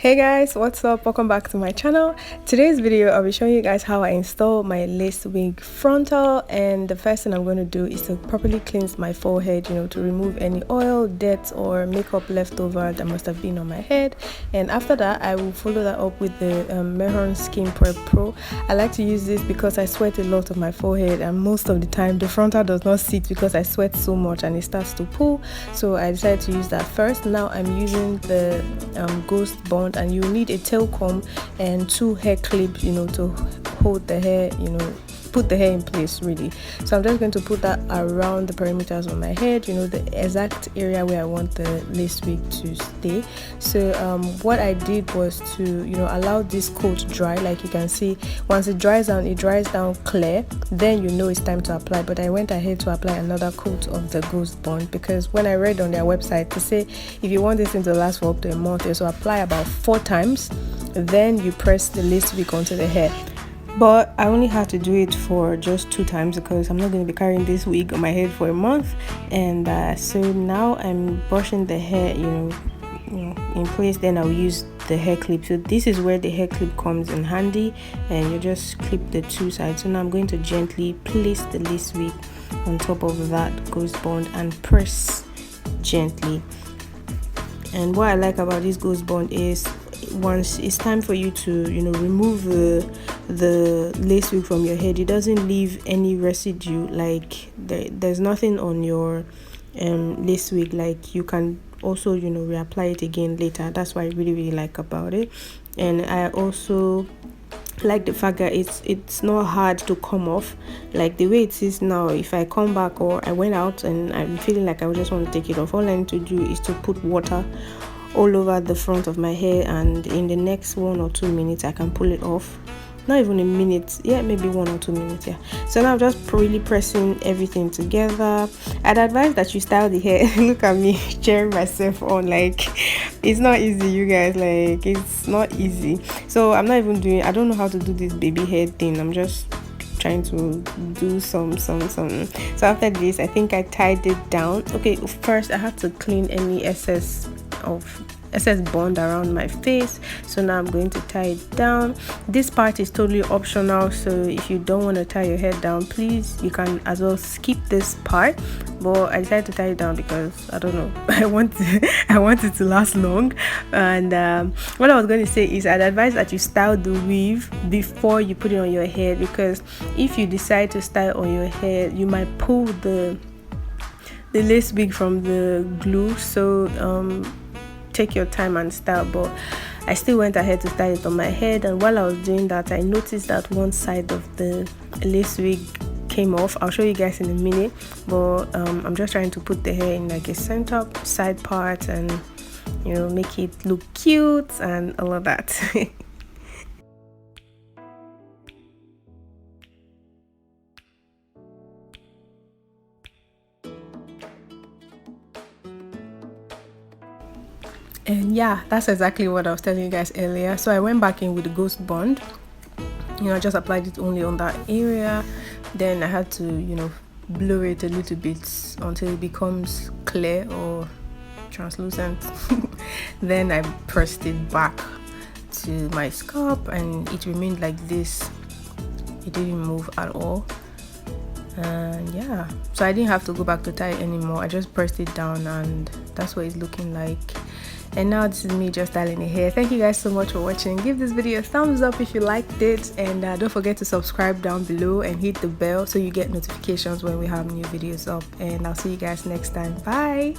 Hey guys, what's up? Welcome back to my channel. Today's video I'll be showing you guys how I install my lace wig frontal, and the first thing I'm going to do is to properly cleanse my forehead, to remove any oil, dirt or makeup leftover that must have been on my head. And after that I will follow that up with the Mehron Skin Prep Pro. I like to use this because I sweat a lot on my forehead, and most of the time the frontal does not sit because I sweat so much and it starts to pull, so I decided to use that first. Now I'm using the ghostbond, and you need a tail comb and two hair clips to hold the hair, put the hair in place really. So I'm just going to put that around the perimeters of my head, the exact area where I want the lace wig to stay. So what I did was to allow this coat dry. Like you can see, once it dries down clear, then it's time to apply. But I went ahead to apply another coat of the ghostbond because when I read on their website to say if you want this thing to last for up to a month, you apply about 4 times, then you press the lace wig onto the hair. But I only had to do it for just 2 times because I'm not going to be carrying this wig on my head for a month. And so now I'm brushing the hair in place. Then I'll use the hair clip. So this is where the hair clip comes in handy, and you just clip the 2 sides. So now I'm going to gently place the lace wig on top of that ghostbond and press gently. And what I like about this ghostbond is once it's time for you to remove the lace wig from your head, it doesn't leave any residue. Like there's nothing on your lace wig. Like you can also reapply it again later. That's what I really like about it. And I also like the fact that it's not hard to come off. Like the way it is now, if I come back or I went out and I'm feeling like I just want to take it off, all I need to do is to put water all over the front of my hair, and in the next 1 or 2 minutes I can pull it off. Not even a minute, yeah, maybe 1 or 2 minutes. Yeah, so now I'm just really pressing everything together. I'd advise that you style the hair. Look at me cheering myself on. Like it's not easy, you guys. Like it's not easy. So I don't know how to do this baby hair thing. I'm just trying to do some. So after this, I think I tied it down. Okay, first I have to clean any excess bond around my face. So now I'm going to tie it down. This part is totally optional, so if you don't want to tie your hair down, please, you can as well skip this part. But I decided to tie it down because I don't know, I want it to last long. And what I was going to say is I'd advise that you style the weave before you put it on your head, because if you decide to style on your hair, you might pull the lace wig from the glue. So take your time and style. But I still went ahead to style it on my head, and while I was doing that, I noticed that one side of the lace wig came off. I'll show you guys in a minute, but I'm just trying to put the hair in like a center side part and make it look cute and all of that. And yeah, that's exactly what I was telling you guys earlier. So I went back in with the ghostbond. I just applied it only on that area. Then I had to blur it a little bit until it becomes clear or translucent. Then I pressed it back to my scalp, and it remained like this. It didn't move at all. And yeah, so I didn't have to go back to tie it anymore. I just pressed it down, and that's what it's looking like. And now this is me just styling the hair. Thank you guys so much for watching. Give this video a thumbs up if you liked it, and don't forget to subscribe down below and hit the bell so you get notifications when we have new videos up. And I'll see you guys next time. Bye.